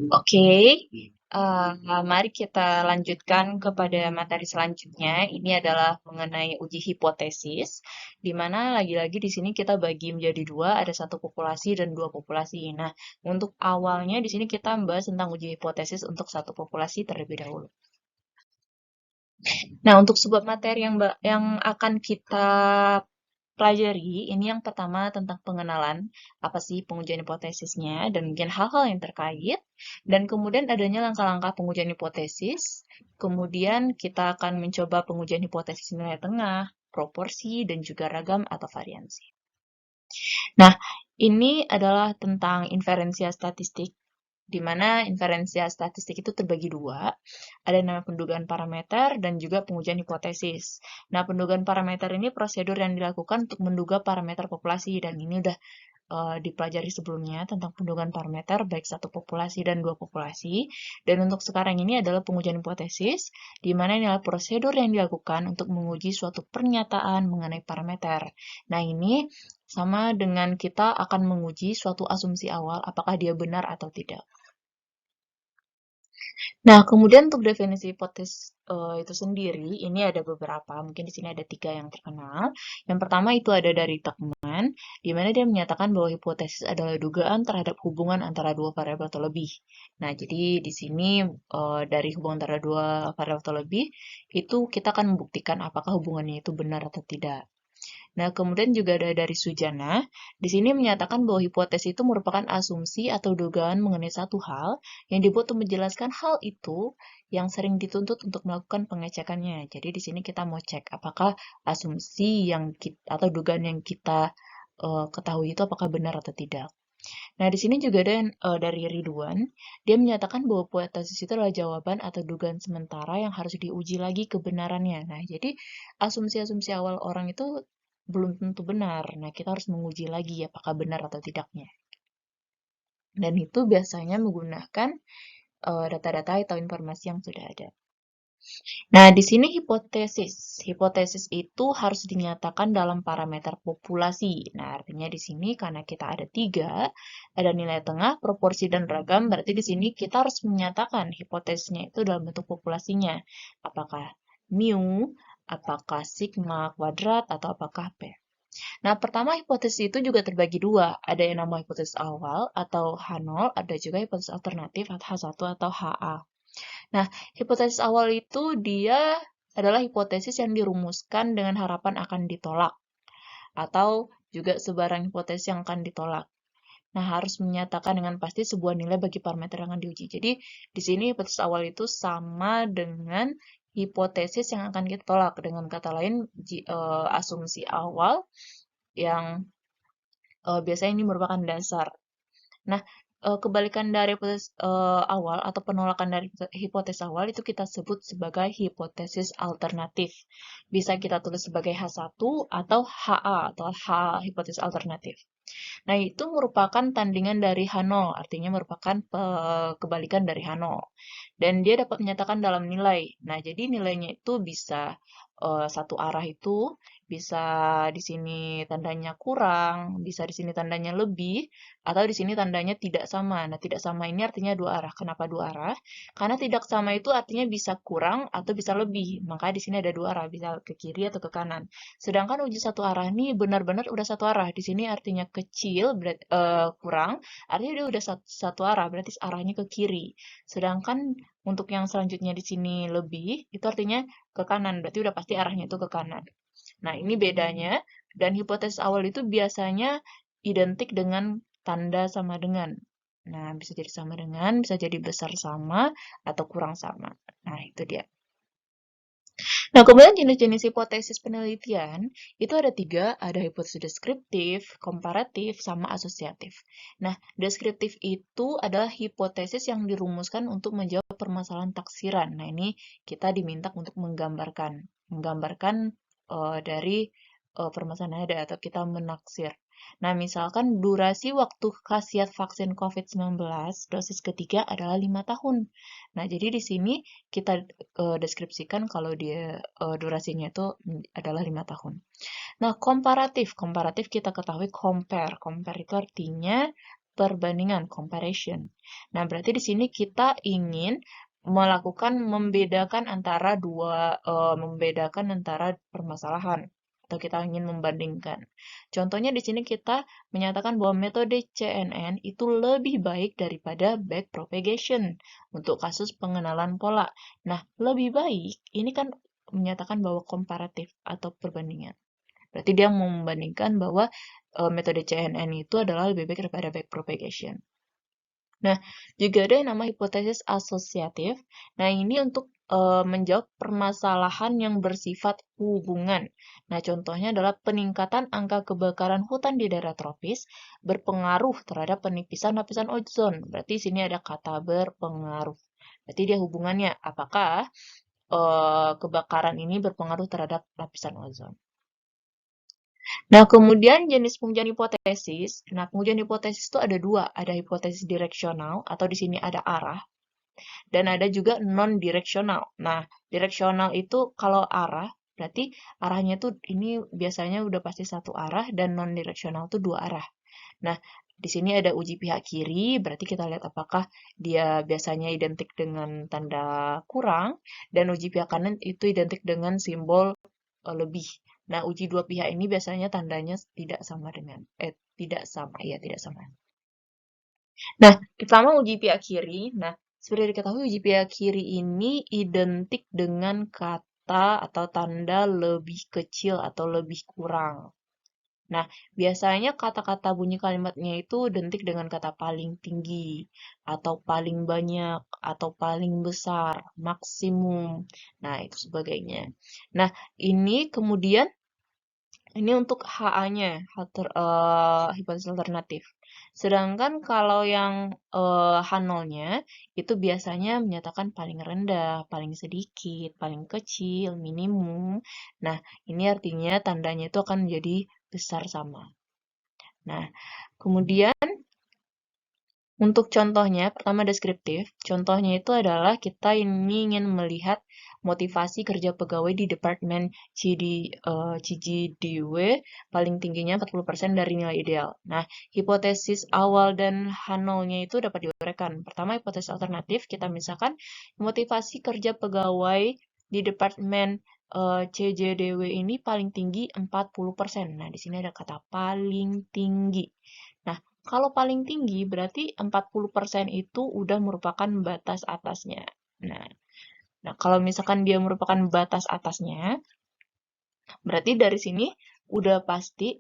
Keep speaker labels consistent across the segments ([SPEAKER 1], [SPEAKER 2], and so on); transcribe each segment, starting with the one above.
[SPEAKER 1] Oke, mari kita lanjutkan kepada materi selanjutnya. Ini adalah mengenai uji hipotesis, di mana lagi-lagi di sini kita bagi menjadi dua, ada satu populasi dan dua populasi. Nah, untuk awalnya di sini kita membahas tentang uji hipotesis untuk satu populasi terlebih dahulu. Nah, untuk sebuah materi yang akan kita pelajari, ini yang pertama tentang pengenalan, apa sih pengujian hipotesisnya, dan mungkin hal-hal yang terkait, dan kemudian adanya langkah-langkah pengujian hipotesis, kemudian kita akan mencoba pengujian hipotesis nilai tengah, proporsi, dan juga ragam atau variansi. Nah, ini adalah tentang inferensia statistik, di mana inferensia statistik itu terbagi dua, ada yang namanya pendugaan parameter dan juga pengujian hipotesis. Nah, pendugaan parameter ini prosedur yang dilakukan untuk menduga parameter populasi, dan ini udah dipelajari sebelumnya tentang pendugaan parameter baik satu populasi dan dua populasi. Dan untuk sekarang ini adalah pengujian hipotesis, di mana ini adalah prosedur yang dilakukan untuk menguji suatu pernyataan mengenai parameter. Nah, ini sama dengan kita akan menguji suatu asumsi awal apakah dia benar atau tidak. Nah, kemudian untuk definisi hipotesis itu sendiri, ini ada beberapa, mungkin di sini ada 3 yang terkenal. Yang pertama itu ada dari Tuckman, di mana dia menyatakan bahwa hipotesis adalah dugaan terhadap hubungan antara dua variabel atau lebih. Nah, jadi di sini dari hubungan antara dua variabel atau lebih, itu kita akan membuktikan apakah hubungannya itu benar atau tidak. Nah, kemudian juga ada dari Sujana. Di sini menyatakan bahwa hipotesis itu merupakan asumsi atau dugaan mengenai satu hal yang dibuat untuk menjelaskan hal itu yang sering dituntut untuk melakukan pengecekannya. Jadi di sini kita mau cek apakah asumsi yang kita, atau dugaan yang kita ketahui itu apakah benar atau tidak. Nah, di sini juga ada dari Ridwan, dia menyatakan bahwa hipotesis itu adalah jawaban atau dugaan sementara yang harus diuji lagi kebenarannya. Nah, jadi asumsi-asumsi awal orang itu belum tentu benar. Nah, kita harus menguji lagi apakah benar atau tidaknya. Dan itu biasanya menggunakan data-data atau informasi yang sudah ada. Nah, di sini hipotesis. Hipotesis itu harus dinyatakan dalam parameter populasi. Nah, artinya di sini karena kita ada 3, ada nilai tengah, proporsi, dan ragam, berarti di sini kita harus menyatakan hipotesisnya itu dalam bentuk populasinya. Apakah mu, apakah sigma kuadrat, atau apakah P. Nah, pertama hipotesis itu juga terbagi dua. Ada yang namanya hipotesis awal atau H0, ada juga hipotesis alternatif atau H1 atau HA. Nah, hipotesis awal itu dia adalah hipotesis yang dirumuskan dengan harapan akan ditolak, atau juga sebarang hipotesis yang akan ditolak. Nah, harus menyatakan dengan pasti sebuah nilai bagi parameter yang akan diuji. Jadi, di sini hipotesis awal itu sama dengan hipotesis yang akan kita tolak. Dengan kata lain, asumsi awal yang biasanya ini merupakan dasar. Nah, kebalikan dari hipotesis awal atau penolakan dari hipotesis awal itu kita sebut sebagai hipotesis alternatif. Bisa kita tulis sebagai H1 atau HA atau H hipotesis alternatif. Nah, itu merupakan tandingan dari H0, artinya merupakan kebalikan dari H0. Dan dia dapat menyatakan dalam nilai. Nah, jadi nilainya itu bisa satu arah itu, bisa di sini tandanya kurang, bisa di sini tandanya lebih, atau di sini tandanya tidak sama. Nah, tidak sama ini artinya dua arah. Kenapa dua arah? Karena tidak sama itu artinya bisa kurang atau bisa lebih. Maka di sini ada dua arah, bisa ke kiri atau ke kanan. Sedangkan uji satu arah ini benar-benar udah satu arah. Di sini artinya kecil, berarti, kurang, artinya dia udah satu arah, berarti arahnya ke kiri. Sedangkan untuk yang selanjutnya di sini lebih, itu artinya ke kanan, berarti udah pasti arahnya itu ke kanan. Nah, ini bedanya, dan hipotesis awal itu biasanya identik dengan tanda sama dengan. Nah, bisa jadi sama dengan, bisa jadi besar sama, atau kurang sama. Nah, itu dia. Nah, kemudian jenis-jenis hipotesis penelitian itu ada 3, ada hipotesis deskriptif, komparatif, sama asosiatif. Nah, deskriptif itu adalah hipotesis yang dirumuskan untuk menjawab permasalahan taksiran. Nah, ini kita diminta untuk menggambarkan dari permasalahan ada atau kita menaksir. Nah, misalkan durasi waktu khasiat vaksin COVID-19 dosis ketiga adalah 5 tahun. Nah, jadi di sini kita deskripsikan kalau dia durasinya itu adalah 5 tahun. Nah, komparatif. Komparatif kita ketahui compare. Compare itu artinya perbandingan, comparison. Nah, berarti di sini kita ingin melakukan membedakan antara permasalahan atau kita ingin membandingkan. Contohnya di sini kita menyatakan bahwa metode CNN itu lebih baik daripada backpropagation untuk kasus pengenalan pola. Nah, lebih baik ini kan menyatakan bahwa komparatif atau perbandingan. Berarti dia mau membandingkan bahwa metode CNN itu adalah lebih baik daripada backpropagation. Nah, juga ada yang namanya hipotesis asosiatif. Nah, ini untuk menjawab permasalahan yang bersifat hubungan. Nah, contohnya adalah peningkatan angka kebakaran hutan di daerah tropis berpengaruh terhadap penipisan lapisan ozon. Berarti sini ada kata berpengaruh. Berarti dia hubungannya apakah kebakaran ini berpengaruh terhadap lapisan ozon. Nah, kemudian jenis pengujian hipotesis. Nah, pengujian hipotesis itu ada dua. Ada hipotesis direksional, atau di sini ada arah. Dan ada juga non-direksional. Nah, direksional itu kalau arah, berarti arahnya tuh ini biasanya udah pasti satu arah, dan non-direksional itu dua arah. Nah, di sini ada uji pihak kiri, berarti kita lihat apakah dia biasanya identik dengan tanda kurang, dan uji pihak kanan itu identik dengan simbol lebih. Nah, uji dua pihak ini biasanya tandanya tidak sama dengan, tidak sama. Nah, pertama uji pihak kiri. Nah, seperti diketahui uji pihak kiri ini identik dengan kata atau tanda lebih kecil atau lebih kurang. Nah, biasanya kata-kata bunyi kalimatnya itu identik dengan kata paling tinggi, atau paling banyak, atau paling besar, maksimum. Nah, itu sebagainya. Nah, ini kemudian ini untuk HA-nya, hipotesis alternatif. Sedangkan kalau yang H0-nya, itu biasanya menyatakan paling rendah, paling sedikit, paling kecil, minimum. Nah, ini artinya tandanya itu akan menjadi besar sama. Nah, kemudian untuk contohnya, pertama deskriptif. Contohnya itu adalah kita ini ingin melihat motivasi kerja pegawai di Departemen CGDW paling tingginya 40% dari nilai ideal. Nah, hipotesis awal dan H0-nya itu dapat diuraikan. Pertama, hipotesis alternatif, kita misalkan motivasi kerja pegawai di Departemen CGDW ini paling tinggi 40%. Nah, di sini ada kata paling tinggi. Nah, kalau paling tinggi berarti 40% itu udah merupakan batas atasnya. Nah, kalau misalkan dia merupakan batas atasnya, berarti dari sini udah pasti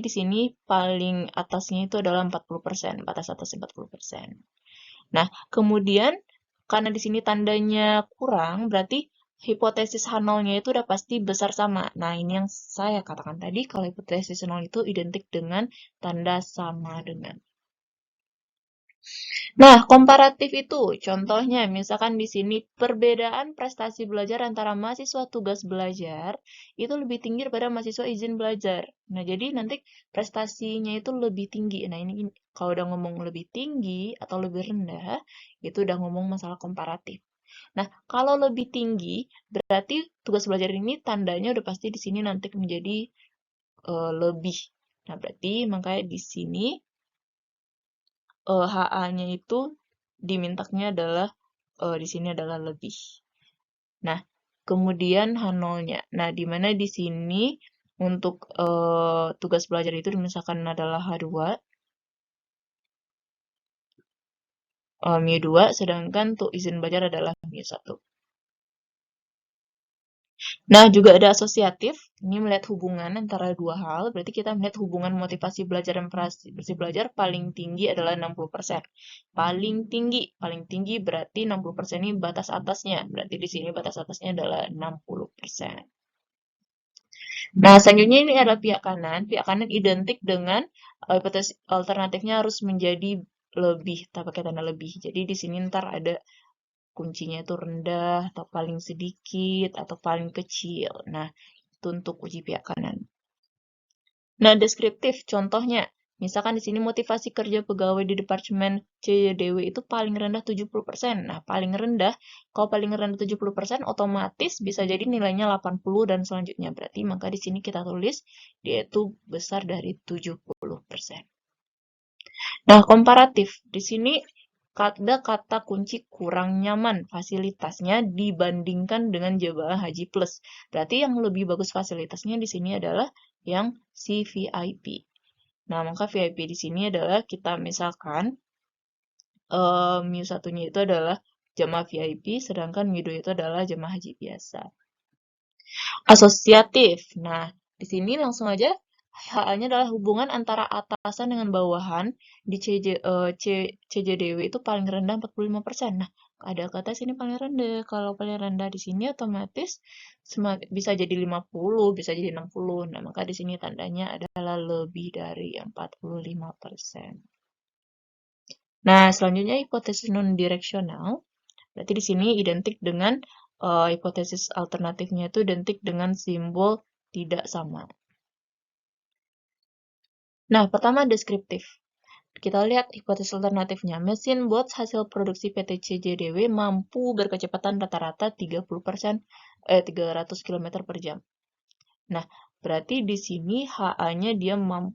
[SPEAKER 1] di sini paling atasnya itu adalah 40%, batas atas 40%. Nah, kemudian karena di sini tandanya kurang, berarti hipotesis H0-nya itu udah pasti besar sama. Nah, ini yang saya katakan tadi, kalau hipotesis 0 itu identik dengan tanda sama dengan. Nah, komparatif itu contohnya misalkan di sini perbedaan prestasi belajar antara mahasiswa tugas belajar itu lebih tinggi daripada mahasiswa izin belajar. Nah, jadi nanti prestasinya itu lebih tinggi. Nah, ini kalau udah ngomong lebih tinggi atau lebih rendah, itu udah ngomong masalah komparatif. Nah, kalau lebih tinggi berarti tugas belajar ini tandanya udah pasti di sini nanti menjadi lebih. Nah, berarti makanya di sini HA-nya itu dimintaknya adalah di sini adalah lebih. Nah, kemudian H0-nya. Nah, di mana di sini untuk tugas belajar itu misalkan adalah H2, mu 2, sedangkan untuk izin belajar adalah mu 1. Nah, juga ada asosiatif. Ini melihat hubungan antara dua hal. Berarti kita melihat hubungan motivasi belajar dan prestasi belajar paling tinggi adalah 60%. Paling tinggi berarti 60% ini batas atasnya. Berarti di sini batas atasnya adalah 60%. Nah, selanjutnya ini adalah pihak kanan. Pihak kanan identik dengan hipotesis alternatifnya harus menjadi lebih, pakai tanda lebih. Jadi di sini ntar ada kuncinya itu rendah, atau paling sedikit, atau paling kecil. Nah, itu untuk uji pihak kanan. Nah, deskriptif contohnya. Misalkan di sini motivasi kerja pegawai di Departemen CJDW itu paling rendah 70%. Nah, paling rendah, kalau paling rendah 70%, otomatis bisa jadi nilainya 80 dan selanjutnya. Berarti maka di sini kita tulis dia itu besar dari 70%. Nah, komparatif. Di sini ada kata kunci kurang nyaman fasilitasnya dibandingkan dengan jemaah haji plus. Berarti yang lebih bagus fasilitasnya di sini adalah yang CVIP. Nah, maka VIP di sini adalah kita misalkan MIU satunya itu adalah jemaah VIP, sedangkan MIU 2 itu adalah jemaah haji biasa. Asosiatif. Nah, di sini langsung aja HA-nya adalah hubungan antara atasan dengan bawahan di CJDW itu paling rendah 45%. Nah, ada kata sini paling rendah. Kalau paling rendah di sini otomatis bisa jadi 50, bisa jadi 60. Nah, maka di sini tandanya adalah lebih dari 45%. Nah, selanjutnya hipotesis non-direksional. Berarti di sini identik dengan hipotesis alternatifnya itu identik dengan simbol tidak sama. Nah, pertama deskriptif. Kita lihat hipotesis alternatifnya. Mesin bot hasil produksi PT CJDW mampu berkecepatan rata-rata 300 km per jam. Nah, berarti di sini HA-nya dia mampu.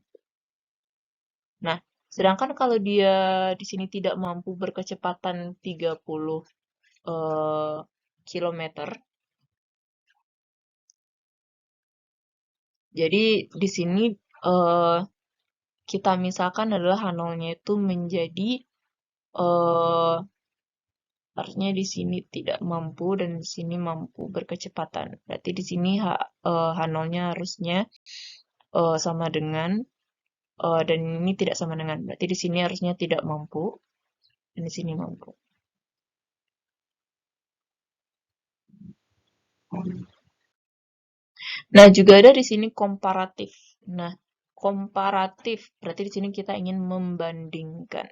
[SPEAKER 1] Nah, sedangkan kalau dia di sini tidak mampu berkecepatan 30 km. Jadi di sini kita misalkan adalah H0-nya itu menjadi harusnya di sini tidak mampu dan di sini mampu berkecepatan. Berarti di sini H0-nya harusnya sama dengan dan ini tidak sama dengan. Berarti di sini harusnya tidak mampu dan di sini mampu. Nah, juga ada di sini komparatif. Nah, komparatif berarti di sini kita ingin membandingkan.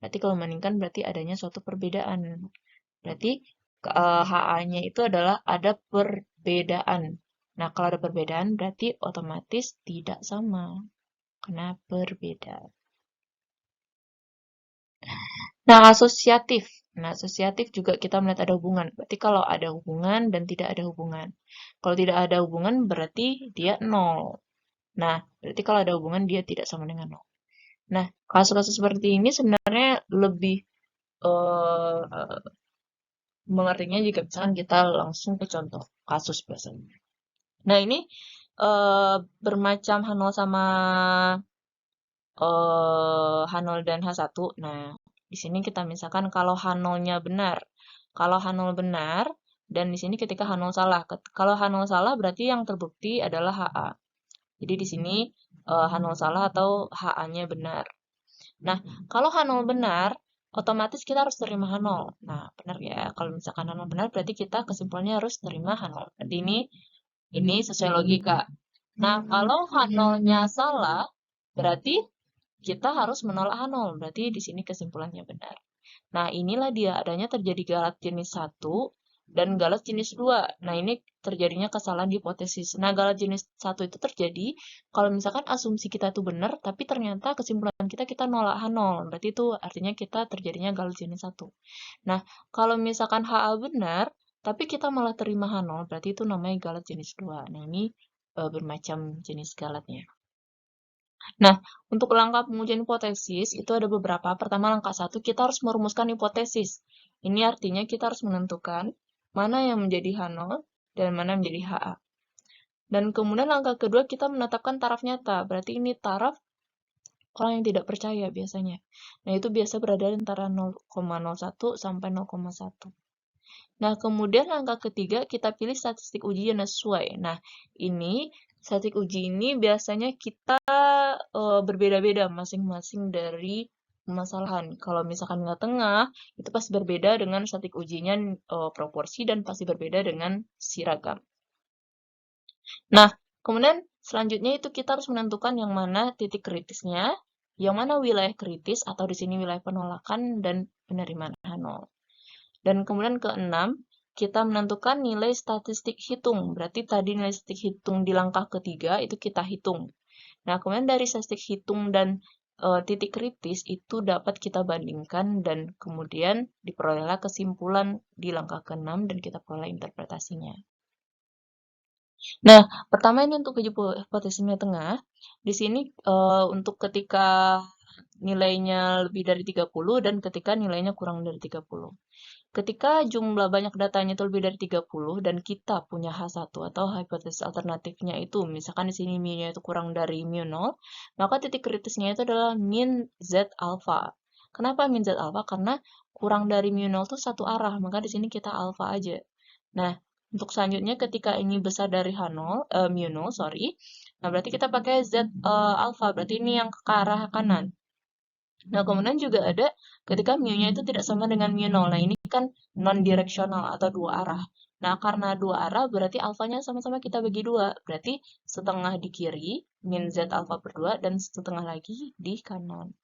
[SPEAKER 1] Berarti kalau membandingkan berarti adanya suatu perbedaan. Berarti HA-nya itu adalah ada perbedaan. Nah, kalau ada perbedaan berarti otomatis tidak sama. Karena berbeda. Nah, asosiatif. Nah, asosiatif juga kita melihat ada hubungan. Berarti kalau ada hubungan dan tidak ada hubungan. Kalau tidak ada hubungan berarti dia 0. Nah, berarti kalau ada hubungan dia tidak sama dengan 0. Nah, kasus-kasus seperti ini sebenarnya lebih mengertinya jika misalkan kita langsung ke contoh kasus biasanya. Nah, ini bermacam H0 sama H0 dan H1. Nah, di sini kita misalkan kalau H0-nya benar. Kalau H0 benar, dan di sini ketika H0 salah. Kalau H0 salah berarti yang terbukti adalah HA. Jadi di sini H0 salah atau HA-nya benar. Nah, kalau H0 benar, otomatis kita harus terima H0. Nah, benar ya. Kalau misalkan H0 benar, berarti kita kesimpulannya harus terima H0. Berarti ini sesuai logika. Nah, kalau H0-nya salah, berarti kita harus menolak H0. Berarti di sini kesimpulannya benar. Nah, inilah dia adanya terjadi galat jenis 1 dan galat jenis 2. Nah, ini terjadinya kesalahan hipotesis. Nah, galat jenis 1 itu terjadi kalau misalkan asumsi kita itu benar, tapi ternyata kesimpulan kita nolak H0. Berarti itu artinya kita terjadinya galat jenis 1. Nah, kalau misalkan HA benar, tapi kita malah terima H0, berarti itu namanya galat jenis 2. Nah, ini bermacam jenis galatnya. Nah, untuk langkah pengujian hipotesis itu ada beberapa. Pertama, langkah 1, kita harus merumuskan hipotesis. Ini artinya kita harus menentukan mana yang menjadi H0 dan mana yang menjadi HA. Dan kemudian langkah kedua, kita menetapkan taraf nyata. Berarti ini taraf orang yang tidak percaya biasanya. Nah, itu biasa berada antara 0,01 sampai 0,1. Nah, kemudian langkah ketiga, kita pilih statistik uji yang sesuai. Nah, ini statistik uji ini biasanya kita berbeda-beda masing-masing dari permasalahan. Kalau misalkan nilai tengah, itu pasti berbeda dengan statistik ujinya proporsi dan pasti berbeda dengan siragam. Nah, kemudian selanjutnya itu kita harus menentukan yang mana titik kritisnya, yang mana wilayah kritis atau di sini wilayah penolakan dan penerimaan H0. Dan kemudian keenam, kita menentukan nilai statistik hitung. Berarti tadi nilai statistik hitung di langkah ketiga itu kita hitung. Nah, kemudian dari statistik hitung dan titik kritis itu dapat kita bandingkan dan kemudian diperolehlah kesimpulan di langkah ke-6 dan kita peroleh interpretasinya. Nah, pertama ini untuk uji hipotesisnya tengah. Di sini untuk ketika nilainya lebih dari 30 dan ketika nilainya kurang dari 30. Ketika jumlah banyak datanya itu lebih dari 30 dan kita punya H1 atau hipotesis alternatifnya itu, misalkan di sini mu-nya itu kurang dari mu 0, maka titik kritisnya itu adalah min Z alpha. Kenapa min Z alpha? Karena kurang dari mu 0 itu satu arah, maka di sini kita alpha aja. Nah, untuk selanjutnya ketika ini besar dari H0, mu 0, sorry. Nah, berarti kita pakai Z alpha, berarti ini yang ke arah kanan. Nah, kemudian juga ada ketika mu-nya itu tidak sama dengan mu 0. Nah, ini kan non-direksional atau dua arah. Nah, karena dua arah berarti alfanya sama-sama kita bagi dua. Berarti setengah di kiri, min Z alfa per 2, dan setengah lagi di kanan.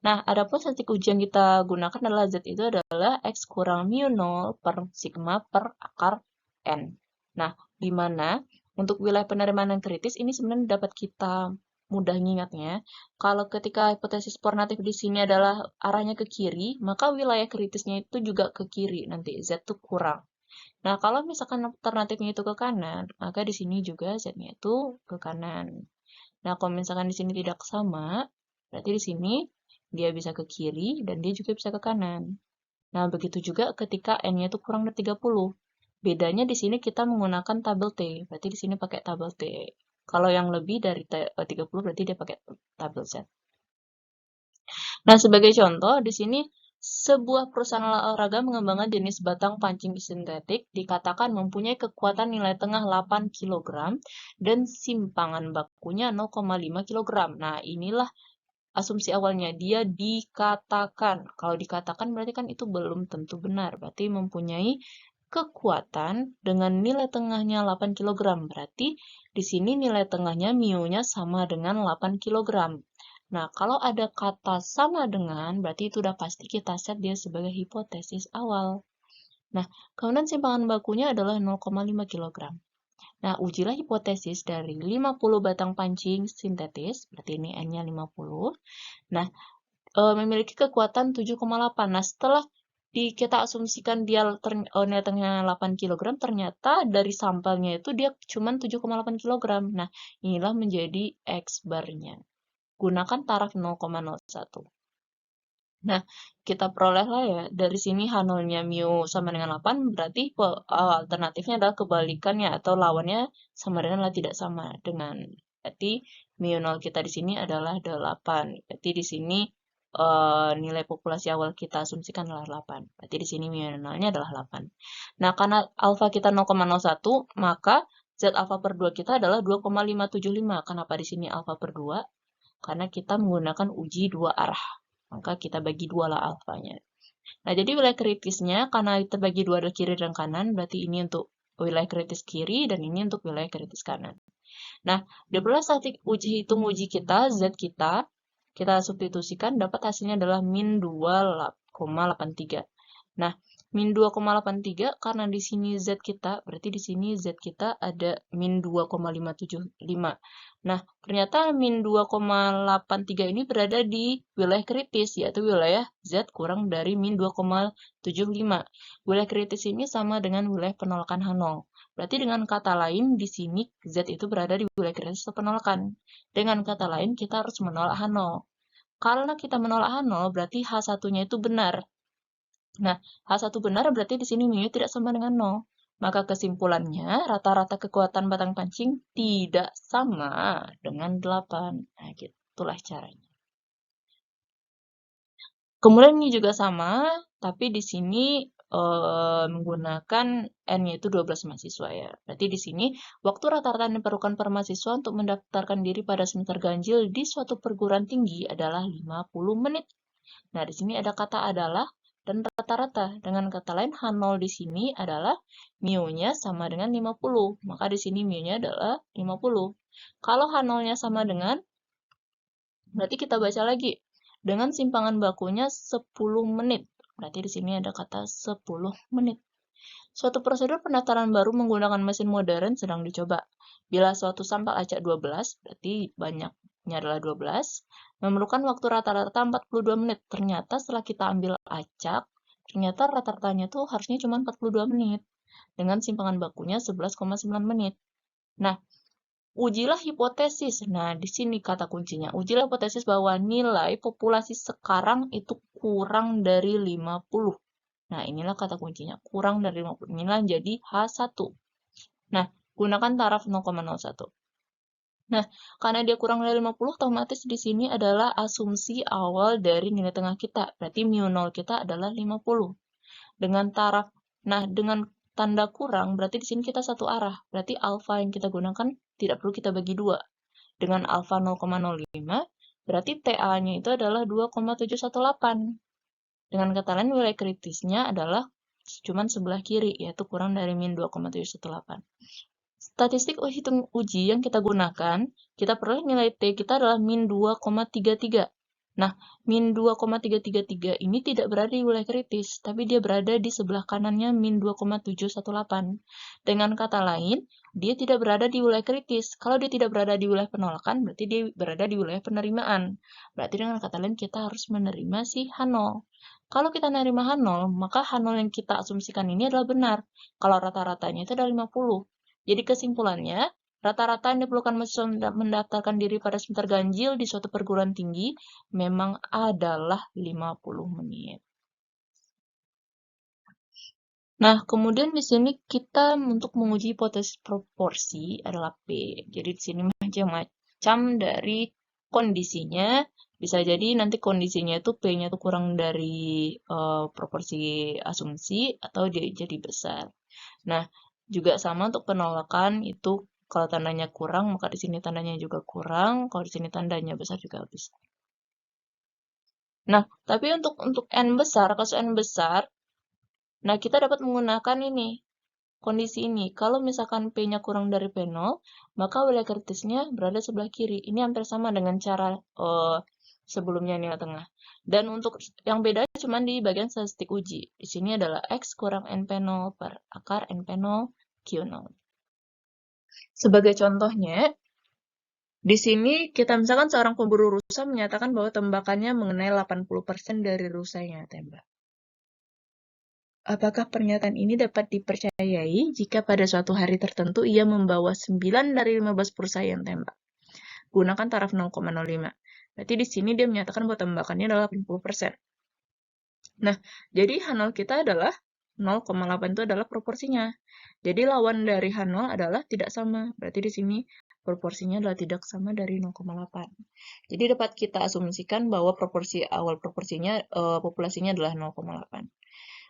[SPEAKER 1] Nah, adapun titik uji yang kita gunakan adalah Z itu adalah X kurang mu 0 per sigma per akar N. Nah, di mana untuk wilayah penerimaan yang kritis ini sebenarnya dapat kita mudah mengingatnya. Kalau ketika hipotesis pornatif di sini adalah arahnya ke kiri, maka wilayah kritisnya itu juga ke kiri. Nanti Z itu kurang. Nah, kalau misalkan alternatifnya itu ke kanan, maka di sini juga Z-nya itu ke kanan. Nah, kalau misalkan di sini tidak sama, berarti di sini dia bisa ke kiri dan dia juga bisa ke kanan. Nah, begitu juga ketika N-nya itu kurang dari 30. Bedanya di sini kita menggunakan tabel T. Berarti di sini pakai tabel T. Kalau yang lebih dari 30 berarti dia pakai tabel Z. Nah, sebagai contoh, di sini sebuah perusahaan olahraga mengembangkan jenis batang pancing sintetik dikatakan mempunyai kekuatan nilai tengah 8 kg dan simpangan bakunya 0,5 kg. Nah, inilah asumsi awalnya. Dia dikatakan. Kalau dikatakan berarti kan itu belum tentu benar. Berarti mempunyai kekuatan dengan nilai tengahnya 8 kg. Berarti di sini nilai tengahnya mu-nya sama dengan 8 kg. Nah, kalau ada kata sama dengan, berarti itu udah pasti kita set dia sebagai hipotesis awal. Nah, kemudian simpangan bakunya adalah 0,5 kg. Nah, ujilah hipotesis dari 50 batang pancing sintetis, berarti ini N-nya 50. Nah, memiliki kekuatan 7,8. Nah, setelah kita asumsikan dia nilai tengahnya 8 kg, ternyata dari sampelnya itu dia cuma 7,8 kg. Nah, inilah menjadi X-bar-nya. Gunakan taraf 0,01. Nah, kita perolehlah ya, dari sini H0-nya mu sama dengan 8, berarti alternatifnya adalah kebalikannya atau lawannya sama dengan tidak sama dengan. Berarti mu 0 kita di sini adalah 8. Berarti di sini nilai populasi awal kita asumsikan adalah 8. Berarti di sini mu 0-nya adalah 8. Nah, karena alfa kita 0,01, maka Z alfa per 2 kita adalah 2,575. Kenapa di sini alfa per 2? Karena kita menggunakan uji dua arah. Maka kita bagi dua lah alfanya. Nah, jadi wilayah kritisnya, karena kita bagi dua ada kiri dan kanan, berarti ini untuk wilayah kritis kiri, dan ini untuk wilayah kritis kanan. Nah, berdasarkan hitung uji kita, Z kita substitusikan, dapat hasilnya adalah min 2,83. Nah, min 2,83 karena di sini Z kita, berarti di sini Z kita ada min 2,575. Nah, ternyata min 2,83 ini berada di wilayah kritis, yaitu wilayah Z kurang dari min 2,75. Wilayah kritis ini sama dengan wilayah penolakan H0. Berarti dengan kata lain, di sini Z itu berada di wilayah kritis atau penolakan. Dengan kata lain, kita harus menolak H0. Karena kita menolak H0, berarti H1-nya itu benar. Nah, H1 benar berarti di sini mu tidak sama dengan 0. Maka kesimpulannya, rata-rata kekuatan batang pancing tidak sama dengan 8. Nah, gitulah caranya. Kemudian ini juga sama, tapi di sini menggunakan N-nya itu 12 mahasiswa ya. Berarti di sini, waktu rata-rata yang diperlukan per mahasiswa untuk mendaftarkan diri pada semester ganjil di suatu perguruan tinggi adalah 50 menit. Nah, di sini ada kata adalah dan rata-rata. Dengan kata lain, H0 di sini adalah mu-nya sama dengan 50. Maka di sini mu-nya adalah 50. Kalau H0-nya sama dengan, berarti kita baca lagi. Dengan simpangan bakunya 10 menit. Berarti di sini ada kata 10 menit. Suatu prosedur pendaftaran baru menggunakan mesin modern sedang dicoba. Bila suatu sampel acak 12, berarti banyaknya adalah 12, memerlukan waktu rata-rata 42 menit. Ternyata setelah kita ambil acak, ternyata rata-ratanya tuh harusnya cuma 42 menit. Dengan simpangan bakunya 11,9 menit. Nah, ujilah hipotesis. Nah, di sini kata kuncinya. Ujilah hipotesis bahwa nilai populasi sekarang itu kurang dari 50. Nah, inilah kata kuncinya. Kurang dari 50. Inilah jadi H1. Nah, gunakan taraf 0,01. Nah, karena dia kurang dari 50, otomatis di sini adalah asumsi awal dari nilai tengah kita. Berarti mu 0 kita adalah 50. Dengan taraf, nah dengan tanda kurang, berarti di sini kita satu arah. Berarti alfa yang kita gunakan tidak perlu kita bagi dua. Dengan alfa 0,05, berarti TA-nya itu adalah 2,718. Dengan kata lain, wilayah kritisnya adalah cuman sebelah kiri, yaitu kurang dari min 2,718. Statistik hitung uji yang kita gunakan, kita peroleh nilai T kita adalah min 2,33. Nah, min 2,333 ini tidak berada di wilayah kritis, tapi dia berada di sebelah kanannya min 2,718. Dengan kata lain, dia tidak berada di wilayah kritis. Kalau dia tidak berada di wilayah penolakan, berarti dia berada di wilayah penerimaan. Berarti dengan kata lain, kita harus menerima si H0. Kalau kita menerima H0, maka H0 yang kita asumsikan ini adalah benar. Kalau rata-ratanya itu adalah 50. Jadi kesimpulannya, rata-rata yang diperlukan mahasiswa mendaftarkan diri pada semester ganjil di suatu perguruan tinggi memang adalah 50 menit. Nah, kemudian di sini kita untuk menguji hipotesis proporsi adalah P. Jadi di sini macam-macam dari kondisinya. Bisa jadi nanti kondisinya itu P-nya itu kurang dari proporsi asumsi atau dia jadi besar. Nah, juga sama untuk penolakan itu kalau tandanya kurang, maka di sini tandanya juga kurang. Kalau di sini tandanya besar juga besar. Nah, tapi untuk N besar, kasus N besar, nah kita dapat menggunakan ini, kondisi ini. Kalau misalkan P-nya kurang dari P0, maka wilayah kritisnya berada sebelah kiri. Ini hampir sama dengan cara sebelumnya nilai tengah. Dan untuk yang beda cuma di bagian statistik uji. Di sini adalah X kurang NP0 per akar NP0 Q0. Sebagai contohnya, di sini kita misalkan seorang pemburu rusa menyatakan bahwa tembakannya mengenai 80% dari rusa yang tembak. Apakah pernyataan ini dapat dipercayai jika pada suatu hari tertentu ia membawa 9 dari 15 perusa yang tembak? Gunakan taraf 0,05. Berarti di sini dia menyatakan bahwa tembakannya adalah 80%. Nah, jadi H0 kita adalah 0,8 itu adalah proporsinya. Jadi lawan dari H0 adalah tidak sama. Berarti di sini proporsinya adalah tidak sama dari 0,8. Jadi dapat kita asumsikan bahwa proporsi awal proporsinya populasinya adalah 0,8.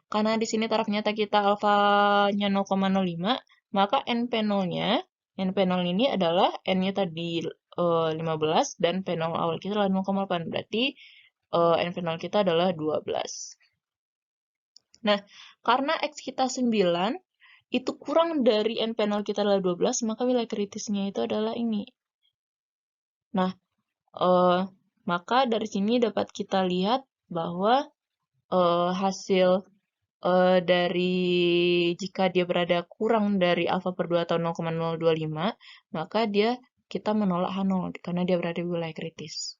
[SPEAKER 1] Karena di sini taraf nyata kita alfanya 0,05, maka NP0-nya, NP0 ini adalah N-nya tadi 15 dan P0 awal kita adalah 0,8. Berarti NP0 kita adalah 12. Nah, karena X kita 9, itu kurang dari NP0 kita adalah 12, maka wilayah kritisnya itu adalah ini. Nah, maka dari sini dapat kita lihat bahwa hasil dari jika dia berada kurang dari alfa per 2 atau 0,025, maka kita menolak H0 karena dia berada di wilayah kritis.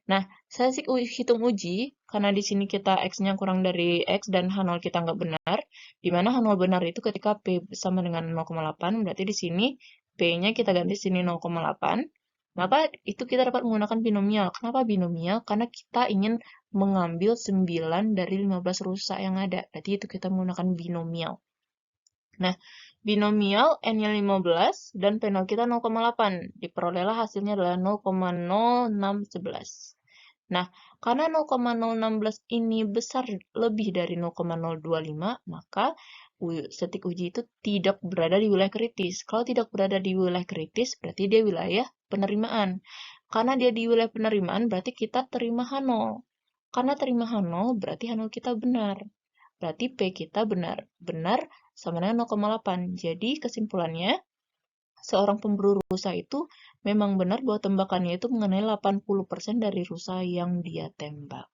[SPEAKER 1] Nah, statistik hitung uji, karena di sini kita X-nya kurang dari X dan H0 kita nggak benar, di mana H0 benar itu ketika P sama dengan 0,8, berarti di sini P-nya kita ganti sini 0,8, maka itu kita dapat menggunakan binomial. Kenapa binomial? Karena kita ingin mengambil 9 dari 15 rusak yang ada. Berarti itu kita menggunakan binomial. Nah, binomial N-nya 15 dan P0 kita 0,8. Diperolehlah hasilnya adalah 0,0611. Nah, karena 0,016 ini besar lebih dari 0,025, maka statistik uji itu tidak berada di wilayah kritis. Kalau tidak berada di wilayah kritis, berarti dia wilayah penerimaan. Karena dia di wilayah penerimaan, berarti kita terima H0. Karena terima H0, berarti H0 kita benar. Berarti P kita benar. Benar sama dengan 0,8. Jadi kesimpulannya, seorang pemburu rusa itu memang benar bahwa tembakannya itu mengenai 80% dari rusa yang dia tembak.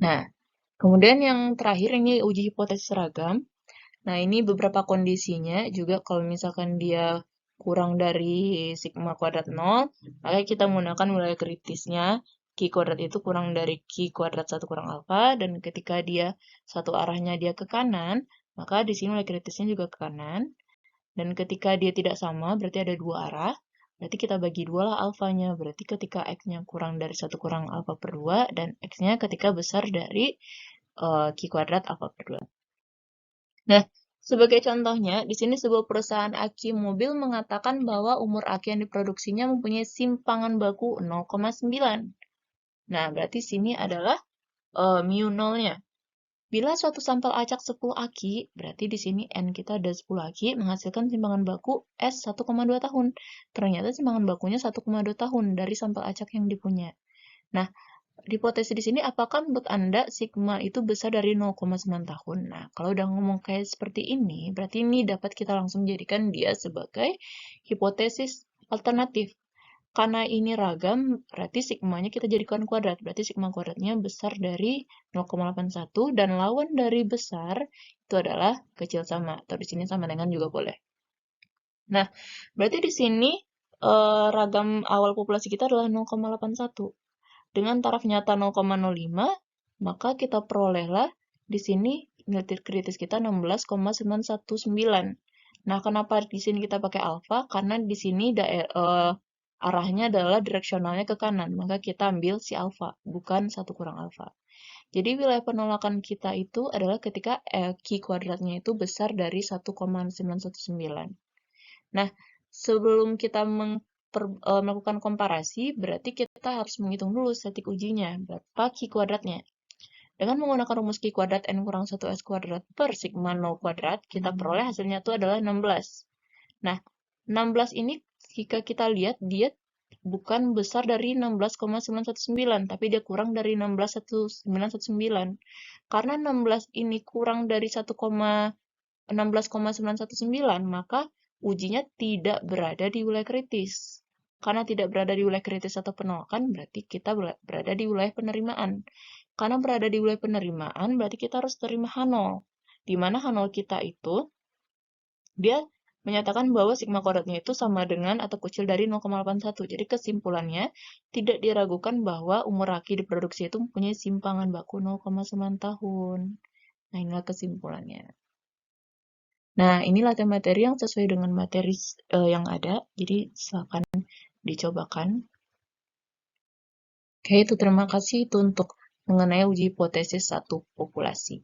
[SPEAKER 1] Nah, Kemudian yang terakhir ini uji hipotesis seragam. Nah, ini beberapa kondisinya juga kalau misalkan dia kurang dari sigma kuadrat 0, maka kita menggunakan wilayah kritisnya. Q kuadrat itu kurang dari Q kuadrat 1 kurang alfa, dan ketika dia satu arahnya dia ke kanan, maka di sini wilayah kritisnya juga ke kanan. Dan ketika dia tidak sama, berarti ada dua arah, berarti kita bagi dua lah alfanya. Berarti ketika X-nya kurang dari 1 kurang alfa per 2, dan X-nya ketika besar dari Q kuadrat alfa per 2. Nah, sebagai contohnya, di sini sebuah perusahaan aki mobil mengatakan bahwa umur aki yang diproduksinya mempunyai simpangan baku 0,9. Nah, berarti sini adalah mu nolnya. Bila suatu sampel acak 10 aki, berarti di sini N kita ada 10 aki, menghasilkan simpangan baku S 1,2 tahun. Ternyata simpangan bakunya 1,2 tahun dari sampel acak yang dipunya. Nah, hipotesis di sini, apakah menurut Anda sigma itu besar dari 0,9 tahun? Nah, kalau udah ngomong kayak seperti ini, berarti ini dapat kita langsung jadikan dia sebagai hipotesis alternatif. Karena ini ragam, berarti sigmanya kita jadikan kuadrat. Berarti sigma kuadratnya besar dari 0,81, dan lawan dari besar itu adalah kecil sama. Atau di sini sama dengan juga boleh. Nah, berarti di sini ragam awal populasi kita adalah 0,81. Dengan taraf nyata 0,05, maka kita perolehlah di sini nilai kritis kita 16,919. Nah, kenapa di sini kita pakai alfa? Karena di sini arahnya adalah direksionalnya ke kanan, maka kita ambil si alfa, bukan 1 kurang alfa. Jadi wilayah penolakan kita itu adalah ketika Q kuadratnya itu besar dari 1,919. Nah, sebelum kita melakukan komparasi, berarti kita harus menghitung dulu statik ujinya, berapa Q kuadratnya. Dengan menggunakan rumus Q kuadrat N kurang 1 S kuadrat per sigma 0 kuadrat, kita peroleh hasilnya itu adalah 16. Nah, 16 ini jika kita lihat, dia bukan besar dari 16,919, tapi dia kurang dari 16,919. Karena 16 ini kurang dari 16,919, maka ujinya tidak berada di wilayah kritis. Karena tidak berada di wilayah kritis atau penolakan, berarti kita berada di wilayah penerimaan. Karena berada di wilayah penerimaan, berarti kita harus terima H0. Di mana H0 kita itu, dia menyatakan bahwa sigma kuadratnya itu sama dengan atau kecil dari 0,81. Jadi kesimpulannya, tidak diragukan bahwa umur aki diproduksi itu mempunyai simpangan baku 0,9 tahun. Nah, inilah kesimpulannya. Nah, ini latihan materi yang sesuai dengan materi yang ada, jadi silakan dicobakan. Oke, itu terima kasih itu untuk mengenai uji hipotesis satu populasi.